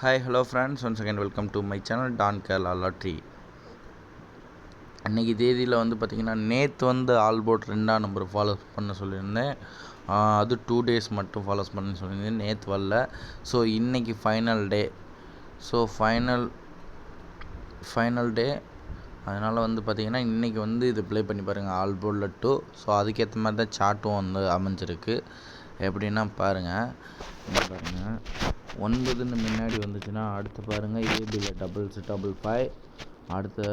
Hi, hello friends. Once again, welcome to my channel Don Kerala Lottery. அன்றைக்கி தேதியில் பார்த்திங்கன்னா நேற்று ஆல்போர்ட் 2ஆம் நம்பர் ஃபாலோ பண்ண சொல்லியிருந்தேன். அது 2 days மட்டும் ஃபாலோ பண்ண சொல்லியிருந்தேன். நேற்று வரல. ஸோ இன்றைக்கி ஃபைனல் டே. ஸோ ஃபைனல் டே அதனால் பார்த்திங்கன்னா இன்றைக்கி இது ப்ளே பண்ணி பாருங்கள் ஆல்போர்டில் 2. ஸோ அதுக்கேற்ற மாதிரி தான் சார்ட்டும் அமைஞ்சிருக்கு. எப்படின்னா பாருங்கள் 9ன்னு முன்னாடி வந்துச்சுன்னா அடுத்து பாருங்கள் ஏபியில் டபுள்ஸ் 555, அடுத்து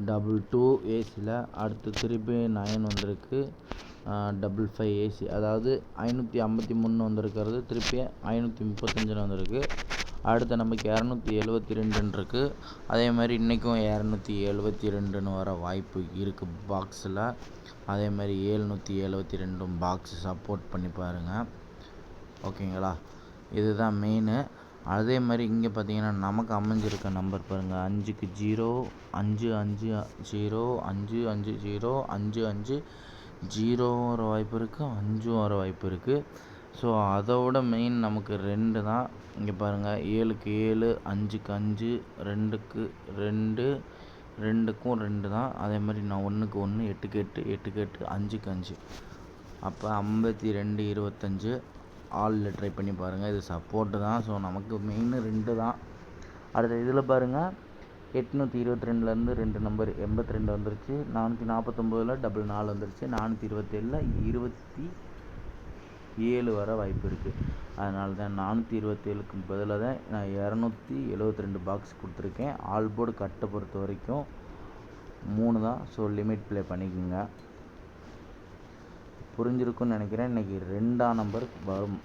22 ஏசியில், அடுத்து திருப்பி 9 வந்திருக்கு, 55 ஏசி, அதாவது 553 வந்திருக்கிறது, திருப்பி 535 வந்திருக்கு. அடுத்து நமக்கு 272 இருக்குது. அதே மாதிரி இன்றைக்கும் 272 வர வாய்ப்பு இருக்குது பாக்ஸில். அதே மாதிரி 772 பாக்ஸ் சப்போர்ட் பண்ணி பாருங்கள். ஓகேங்களா, இதுதான் மெயினு. அதே மாதிரி இங்கே பார்த்தீங்கன்னா நமக்கு அமைஞ்சிருக்க நம்பர் பாருங்கள் 5க்கு 0, 5 5 0, 5 5 0, 5 5 0 வர வாய்ப்பு இருக்குது, 5 வர வாய்ப்பு இருக்குது. ஸோ அதோட மெயின் நமக்கு 2 தான். இங்கே பாருங்கள் 7க்கு 7, 5க்கு 5, 2க்கு 2, 2க்கும் 2 தான். அதே மாதிரி நான் 1க்கு 1, 8க்கு 8, 8க்கு 8, 5க்கு 5. அப்போ 52 25 ஆலில் ட்ரை பண்ணி பாருங்கள். இது சப்போர்ட்டு தான். ஸோ நமக்கு மெயின் 2 தான். அடுத்த இதில் பாருங்கள் 822லேருந்து 2 நம்பர் 82 வந்துருச்சு, 449ல் 4 வந்துருச்சு, 427ல் 27 வர வாய்ப்பு இருக்குது. அதனால தான் 427க்கு பதிலாக தான் நான் 272 பாக்ஸ் கொடுத்துருக்கேன். ஆல்போர்டு கட்டை பொறுத்த வரைக்கும் 3 தான். ஸோ லிமிட் ப்ளே பண்ணிக்கோங்க. புரிஞ்சிருக்குன்னு நினைக்கிறேன். இன்றைக்கி 2ஆம் நம்பர் வரும்.